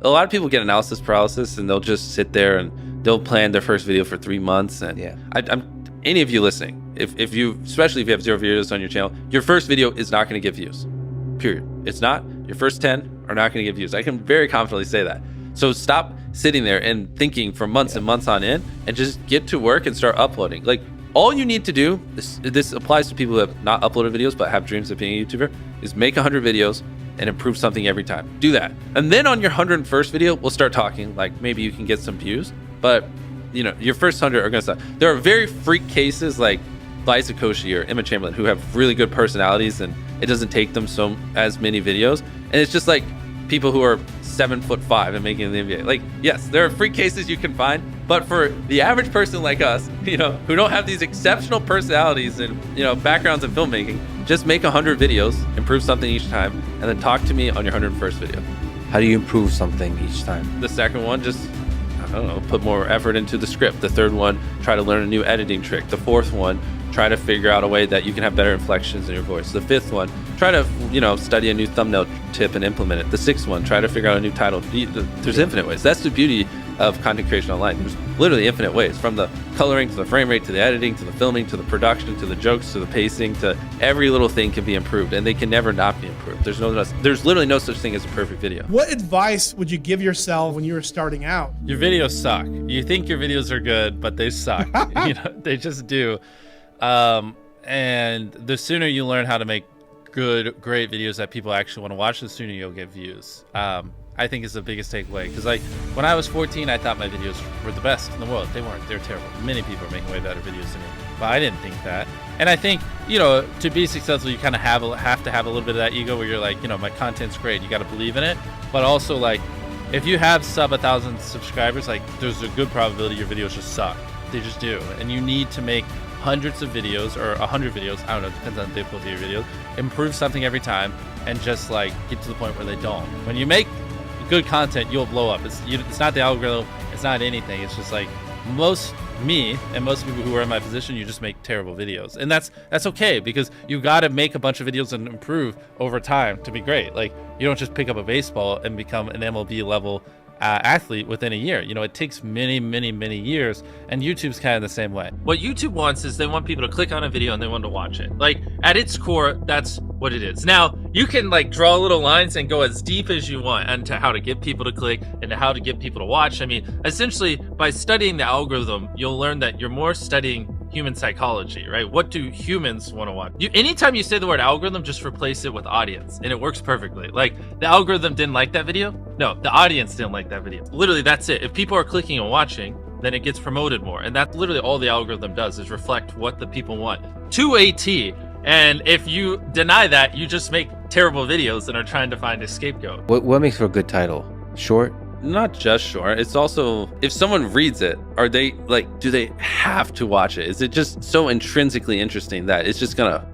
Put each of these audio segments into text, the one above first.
a lot of people get analysis paralysis and they'll just sit there and they'll plan their first video for 3 months. And any of you listening, if you, especially if you have 0 videos on your channel, your first video is not going to get views, period. It's not. Your first 10 are not going to get views. I can very confidently say that. So stop sitting there and thinking for months and months on end, and just get to work and start uploading. Like, all you need to do, this applies to people who have not uploaded videos but have dreams of being a YouTuber, is make 100 videos and improve something every time. Do that. And then on your 101st video, we'll start talking, like maybe you can get some views, but you know, your first 100 are gonna suck. There are very freak cases like Liza Koshy or Emma Chamberlain who have really good personalities and it doesn't take them as many videos. And it's just like people who are 7'5" and making the NBA. Like, yes, there are freak cases you can find, but for the average person like us, you know, who don't have these exceptional personalities and, you know, backgrounds in filmmaking, just make 100 videos, improve something each time, and then talk to me on your 101st video. How do you improve something each time? The second one, just, I don't know, put more effort into the script. The third one, try to learn a new editing trick. The fourth one, try to figure out a way that you can have better inflections in your voice. The fifth one, try to, you know, study a new thumbnail tip and implement it. The sixth one, try to figure out a new title. There's infinite ways. That's the beauty of content creation online. There's literally infinite ways, from the coloring to the frame rate to the editing to the filming to the production to the jokes to the pacing, to every little thing can be improved, and they can never not be improved. There's literally no such thing as a perfect video. What advice would you give yourself when you were starting out? Your videos suck. You think your videos are good, but they suck. You know, they just do. And the sooner you learn how to make good, great videos that people actually want to watch, the sooner you'll get views. I think is the biggest takeaway. Because like when I was 14, I thought my videos were the best in the world. They weren't. They're terrible. Many people are making way better videos than me, but I didn't think that. And I think, you know, to be successful, you kind of have to have a little bit of that ego where you're like, you know, my content's great. You got to believe in it. But also, like, if you have sub 1,000 subscribers, like, there's a good probability your videos just suck. They just do. And you need to make hundreds of videos or 100 videos. I don't know. Depends on the difficulty of your videos. Improve something every time and just like get to the point where they don't. When you make good content, you'll blow up. It's not the algorithm. It's not anything. It's just like me and most people who are in my position, you just make terrible videos. And that's okay, because you got to make a bunch of videos and improve over time to be great. Like, you don't just pick up a baseball and become an MLB level athlete within a year. You know, it takes many, many, many years, and YouTube's kind of the same way. What YouTube wants is they want people to click on a video and they want to watch it. Like, at its core, that's what it is. Now, you can like draw little lines and go as deep as you want into how to get people to click and how to get people to watch. I mean, essentially, by studying the algorithm, you'll learn that you're more studying human psychology, right? What do humans want to watch? Anytime you say the word algorithm, just replace it with audience, and it works perfectly. Like, the algorithm didn't like that video? No, the audience didn't like that video. Literally, that's it. If people are clicking and watching, then it gets promoted more. And that's literally all the algorithm does, is reflect what the people want to a T. And if you deny that, you just make terrible videos and are trying to find a scapegoat. What makes for a good title? Short? Not just short. It's also, if someone reads it, are they like, do they have to watch it? Is it just so intrinsically interesting that it's just gonna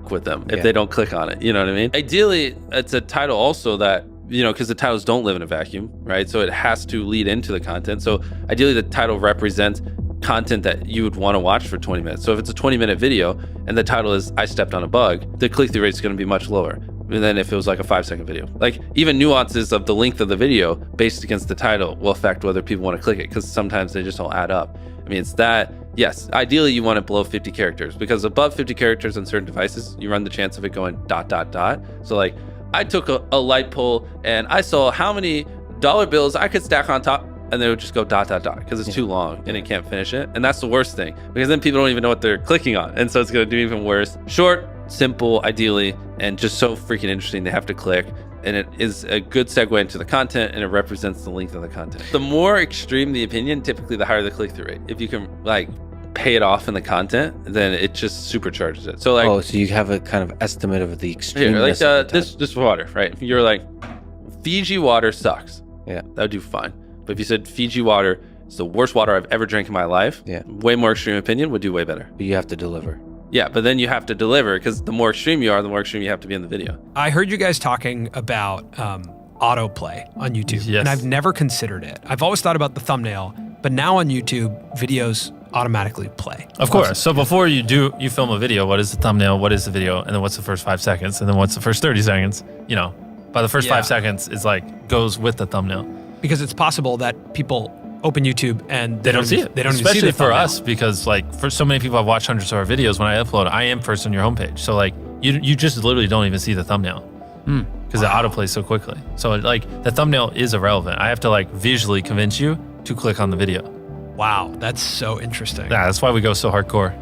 with them if they don't click on it? You know what I mean? Ideally, it's a title also that, you know, because the titles don't live in a vacuum, right? So it has to lead into the content. So ideally, the title represents content that you would want to watch for 20 minutes. So if it's a 20-minute video and the title is I stepped on a bug, the click-through rate is going to be much lower than if it was like a 5-second video. Like, even nuances of the length of the video based against the title will affect whether people want to click it, because sometimes they just don't add up. I mean, it's that, yes, ideally you want it below 50 characters, because above 50 characters on certain devices, you run the chance of it going ... So like, I took a light pole and I saw how many dollar bills I could stack on top, and they would just go ... because it's too long and it can't finish it. And that's the worst thing, because then people don't even know what they're clicking on. And so it's going to do even worse. Short, simple, ideally, and just so freaking interesting they have to click. And it is a good segue into the content, and it represents the length of the content. The more extreme the opinion, typically the higher the click-through rate. If you can like pay it off in the content, then it just supercharges it. So like, oh, so you have a kind of estimate of the extreme. Like this water, right? You're like, Fiji water sucks. Yeah, that would do fine. But if you said Fiji water is the worst water I've ever drank in my life, way more extreme opinion would do way better. But you have to deliver. Yeah, but then you have to deliver, because the more extreme you are, the more extreme you have to be in the video. I heard you guys talking about autoplay on YouTube, and I've never considered it. I've always thought about the thumbnail, but now on YouTube, videos automatically play. Of course. So before you film a video, what is the thumbnail? What is the video? And then what's the first 5 seconds? And then what's the first 30 seconds? You know, by the first 5 seconds is like goes with the thumbnail. Because it's possible that people open YouTube and they don't see it. They don't Especially even see the for thumbnail. us, because like for so many people I've watched hundreds of our videos, when I upload, I am first on your homepage. So like you just literally don't even see the thumbnail because it autoplays so quickly. So like the thumbnail is irrelevant. I have to like visually convince you to click on the video. Wow, that's so interesting. Yeah, that's why we go so hardcore.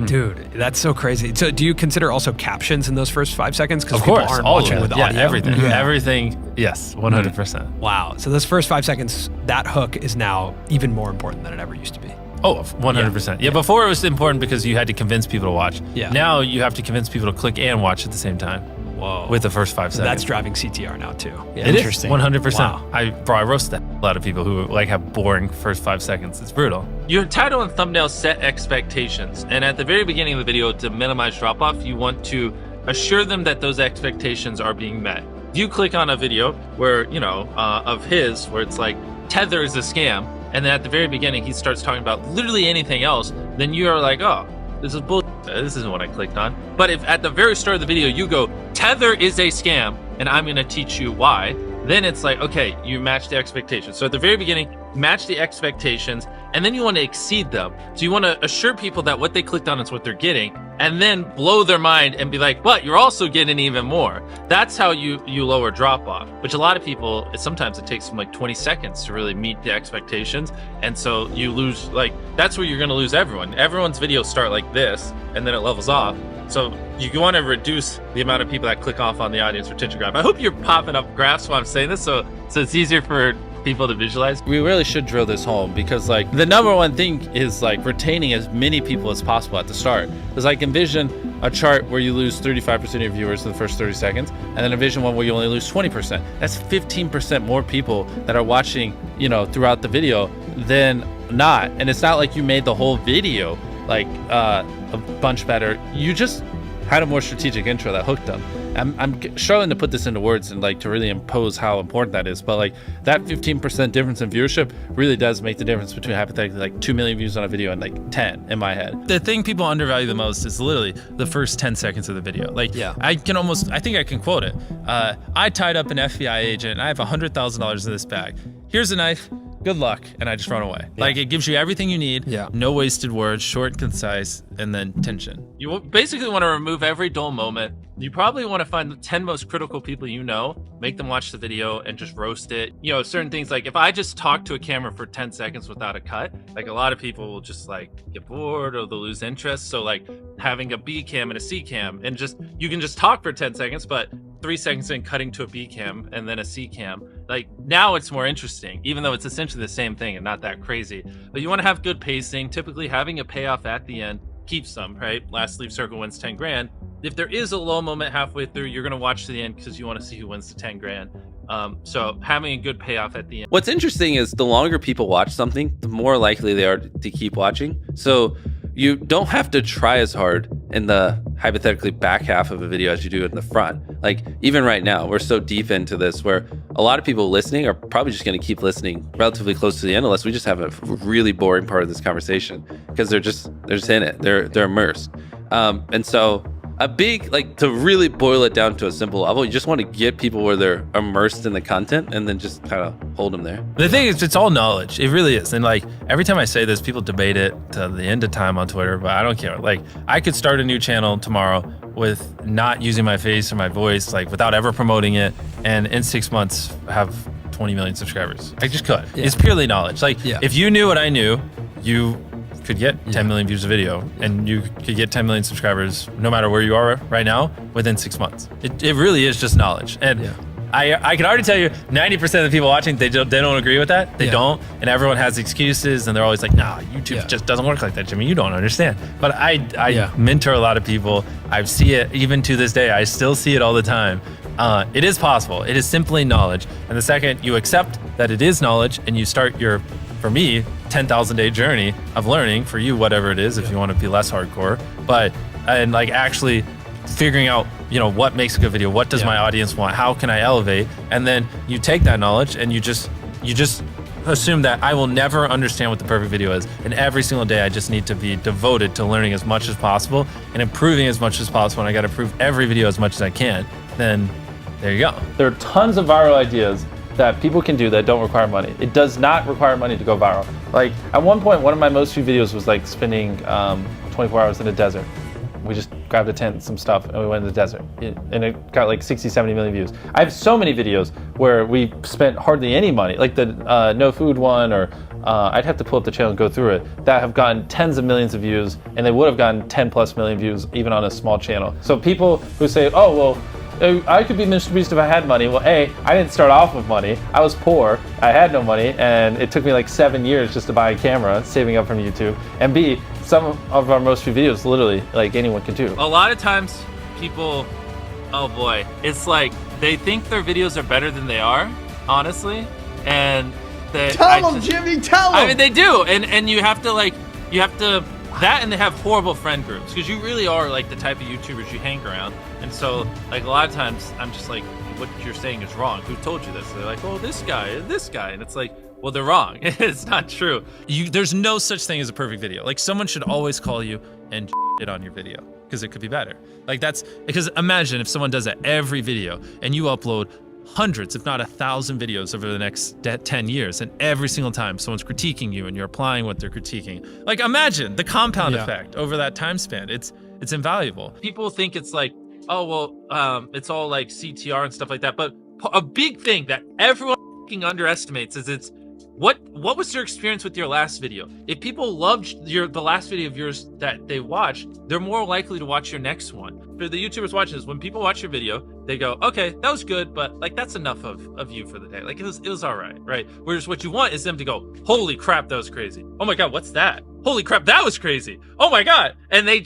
Dude, that's so crazy. So do you consider also captions in those first 5 seconds? Because Of people course, aren't all watching of with it. Yeah, audio. everything. Everything, yes, 100%. Wow. So those first 5 seconds, that hook is now even more important than it ever used to be. Oh, 100%. Yeah, before it was important because you had to convince people to watch. Yeah. Now you have to convince people to click and watch at the same time. Whoa. With the first 5 seconds. That's driving CTR now too. Yeah. It is, Interesting. 100%. Wow. I roast that a lot of people who like have boring first 5 seconds. It's brutal. Your title and thumbnail set expectations. And at the very beginning of the video, to minimize drop off, you want to assure them that those expectations are being met. If you click on a video where, you know, of his, where it's like, Tether is a scam, and then at the very beginning, he starts talking about literally anything else, then you are like, oh, this is bullshit. This isn't what I clicked on. But if at the very start of the video, you go, Tether is a scam, and I'm going to teach you why, then it's like, okay, you match the expectations. So at the very beginning, match the expectations, and then you want to exceed them. So you want to assure people that what they clicked on is what they're getting, and then blow their mind and be like, but you're also getting even more. That's how you lower drop off, which a lot of people, sometimes it takes them like 20 seconds to really meet the expectations. And so you lose, like, that's where you're going to lose everyone. Everyone's videos start like this, and then it levels off. So you want to reduce the amount of people that click off on the audience retention graph. I hope you're popping up graphs while I'm saying this, so it's easier for people to visualize. We really should drill this home because like the number one thing is like retaining as many people as possible at the start. Because like envision a chart where you lose 35% of your viewers in the first 30 seconds, and then envision one where you only lose 20%. That's 15% more people that are watching, you know, throughout the video than not. And it's not like you made the whole video like a bunch better. You just had a more strategic intro that hooked them. I'm struggling to put this into words and like to really impose how important that is, but like that 15% difference in viewership really does make the difference between hypothetically like 2 million views on a video and like 10 in my head. The thing people undervalue the most is literally the first 10 seconds of the video. Like, Yeah. I think I can quote it. I tied up an FBI agent and I have $100,000 in this bag. Here's a knife. Good luck. And I just run away. Like, it gives you everything you need. Yeah. No wasted words, short, concise, and then tension. You basically want to remove every dull moment. You probably want to find the 10 most critical people you know, make them watch the video and just roast it. You know, certain things like if I just talk to a camera for 10 seconds without a cut, like a lot of people will just like get bored or they'll lose interest. So like having a B cam and a C cam and just, you can just talk for 10 seconds, but 3 seconds in cutting to a B cam and then a C cam, like now it's more interesting, even though it's essentially the same thing and not that crazy. But you want to have good pacing. Typically having a payoff at the end keeps them, right? Last leave circle wins 10 grand. If there is a low moment halfway through, you're going to watch to the end because you want to see who wins the 10 grand. So having a good payoff at the end. What's interesting is the longer people watch something, the more likely they are to keep watching. So you don't have to try as hard in the hypothetically back half of a video as you do in the front. Like even right now, we're so deep into this where a lot of people listening are probably just going to keep listening relatively close to the end unless we just have a really boring part of this conversation because they're just in it. They're immersed. And so a big, like to really boil it down to a simple level, you just want to get people where they're immersed in the content and then just kind of hold them there. The thing is, it's all knowledge. It really is. And like every time I say this, people debate it to the end of time on Twitter, but I don't care. Like I could start a new channel tomorrow with not using my face or my voice, like without ever promoting it. And in 6 months have 20 million subscribers. I just could. Yeah. It's purely knowledge. Like if you knew what I knew, you could get 10 million views a video and you could get 10 million subscribers no matter where you are right now within 6 months. It really is just knowledge. And I can already tell you 90% of the people watching, they don't agree with that. They don't. And everyone has excuses and they're always like, nah, YouTube just doesn't work like that, Jimmy. You don't understand. But I mentor a lot of people. I see it even to this day. I still see it all the time. It is possible. It is simply knowledge. And the second you accept that it is knowledge and you start your, for me, 10,000 day journey of learning, for you, whatever it is, if you want to be less hardcore, and like actually figuring out, you know, what makes a good video, what does my audience want, how can I elevate, and then you take that knowledge and you just assume that I will never understand what the perfect video is, and every single day I just need to be devoted to learning as much as possible and improving as much as possible, and I got to improve every video as much as I can. Then there you go. There are tons of viral ideas that people can do that don't require money. It does not require money to go viral. Like at one point, one of my most viewed videos was like spending 24 hours in a desert. We just grabbed a tent and some stuff and we went in the desert. And it got like 60, 70 million views. I have so many videos where we spent hardly any money, like the no food one, or I'd have to pull up the channel and go through it, that have gotten tens of millions of views, and they would have gotten 10+ million views even on a small channel. So people who say, oh, well, I could be MrBeast if I had money. Well, A, I didn't start off with money. I was poor, I had no money, and it took me like 7 years just to buy a camera, saving up from YouTube. And B, some of our most viewed videos, literally, like anyone can do. A lot of times people, oh boy, it's like they think their videos are better than they are, honestly. And tell them, Jimmy, tell them. I mean, they do. And you have to that, and they have horrible friend groups, because you really are like the type of YouTubers you hang around. And so like a lot of times I'm just like, what you're saying is wrong. Who told you this? They're like, oh, this guy. And it's like, well, they're wrong. It's not true. There's no such thing as a perfect video. Like someone should always call you and it on your video, because it could be better. Like that's, because imagine if someone does that every video and you upload hundreds, if not 1,000 videos over the next 10 years, and every single time someone's critiquing you and you're applying what they're critiquing. Like imagine the compound effect over that time span. It's invaluable. People think it's like, oh, well, it's all like CTR and stuff like that. But a big thing that everyone underestimates is what was your experience with your last video? If people loved the last video of yours that they watched, they're more likely to watch your next one. For the YouTubers watching this, when people watch your video, they go, okay, that was good, but like that's enough of you for the day. Like it was all right? Whereas what you want is them to go, holy crap, that was crazy. Oh my God, what's that? Holy crap, that was crazy. Oh my God. And they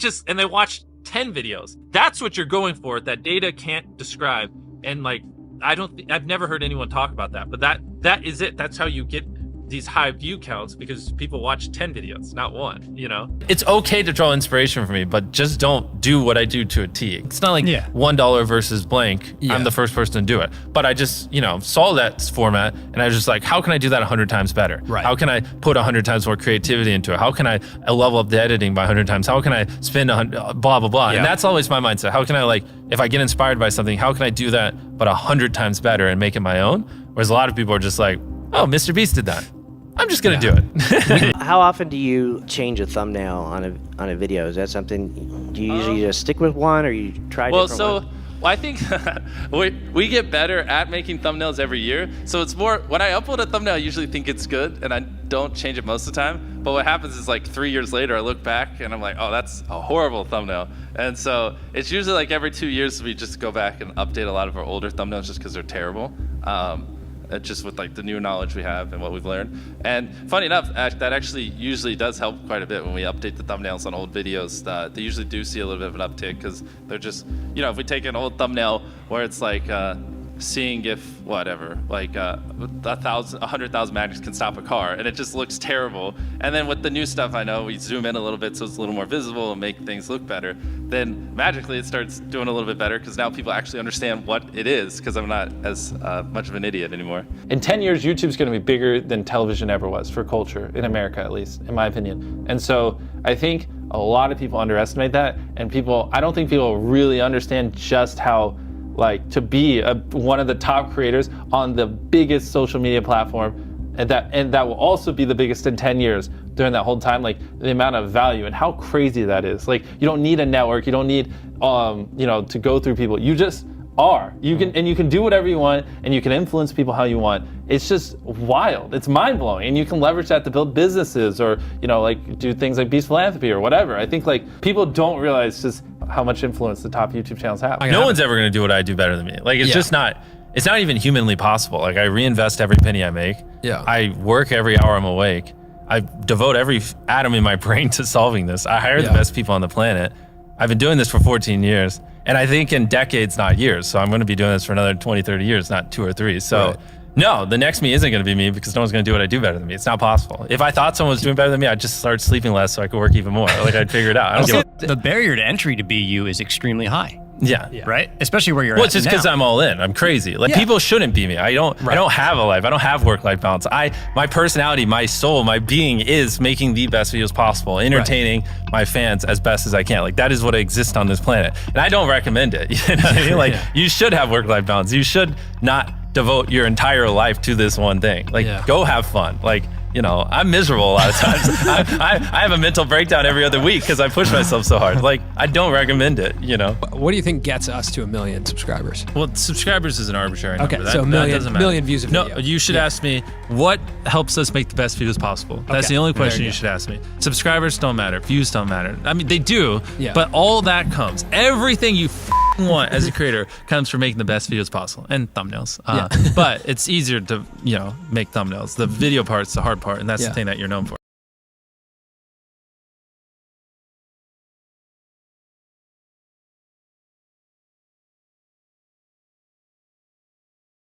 watched 10 videos. That's what you're going for, that data can't describe. And like, I've never heard anyone talk about that, but that is it. That's how you get these high view counts, because people watch 10 videos, not one, you know? It's okay to draw inspiration from me, but just don't do what I do to a T. It's not like $1 versus blank. I'm the first person to do it. But I just, saw that format and I was just like, how can I do that 100 times better? Right. How can I put 100 times more creativity into it? How can I level up the editing by 100 times? How can I spend blah, blah, blah. And that's always my mindset. How can I, if I get inspired by something, how can I do that but 100 times better and make it my own? Whereas a lot of people are just like, oh, MrBeast did that. I'm just gonna do it. How often do you change a thumbnail on a video? Is that something, do you usually just stick with one, or you try different ones? Well, I think we get better at making thumbnails every year. So it's more, when I upload a thumbnail, I usually think it's good and I don't change it most of the time. But what happens is like 3 years later, I look back and I'm like, oh, that's a horrible thumbnail. And so it's usually like every 2 years we just go back and update a lot of our older thumbnails just because they're terrible. Just with like the new knowledge we have and what we've learned. And funny enough, that actually usually does help quite a bit when we update the thumbnails on old videos. They usually do see a little bit of an uptick, because they're just, if we take an old thumbnail where it's like seeing if whatever, like 100,000 magnets can stop a car, and it just looks terrible. And then with the new stuff, I know we zoom in a little bit so it's a little more visible and make things look better. Then magically it starts doing a little bit better, because now people actually understand what it is, because I'm not as much of an idiot anymore. In 10 years, YouTube's going to be bigger than television ever was for culture, in America at least, in my opinion. And so I think a lot of people underestimate that, and I don't think people really understand just how, to be one of the top creators on the biggest social media platform, and that will also be the biggest in 10 years. During that whole time, the amount of value and how crazy that is. You don't need a network, you don't need to go through people. You just are. You can do whatever you want, and you can influence people how you want. It's just wild. It's mind blowing, and you can leverage that to build businesses, or do things like Beast Philanthropy or whatever. I think people don't realize just how much influence the top YouTube channels have. No one's ever gonna do what I do better than me. It's just not. It's not even humanly possible. I reinvest every penny I make. Yeah. I work every hour I'm awake. I devote every atom in my brain to solving this. I hire the best people on the planet. I've been doing this for 14 years, and I think in decades, not years. So I'm going to be doing this for another 20, 30 years, not 2 or 3. So no, the next me isn't going to be me, because no one's going to do what I do better than me. It's not possible. If I thought someone was doing better than me, I'd just start sleeping less so I could work even more. I'd figure it out. The barrier to entry to be you is extremely high. Yeah. Right? Especially where you're at. Well, it's just because I'm all in. I'm crazy. People shouldn't be me. I don't have a life. I don't have work-life balance. My personality, my soul, my being is making the best videos possible, entertaining my fans as best as I can. That is what exists on this planet. And I don't recommend it. You know what I mean? You should have work-life balance. You should not devote your entire life to this one thing. Like, go have fun. Like, you know, I'm miserable a lot of times. I have a mental breakdown every other week because I push myself so hard. Like, I don't recommend it, you know? What do you think gets us to 1 million subscribers? Well, subscribers is an arbitrary number. Okay, so a million views of video. No, you should ask me, what helps us make the best videos possible? That's the only question you should ask me. Subscribers don't matter. Views don't matter. I mean, they do, but all that comes. Everything you want as a creator comes from making the best videos possible and thumbnails. But it's easier to, you know, make thumbnails. The video part's the hard part, and that's the thing that you're known for.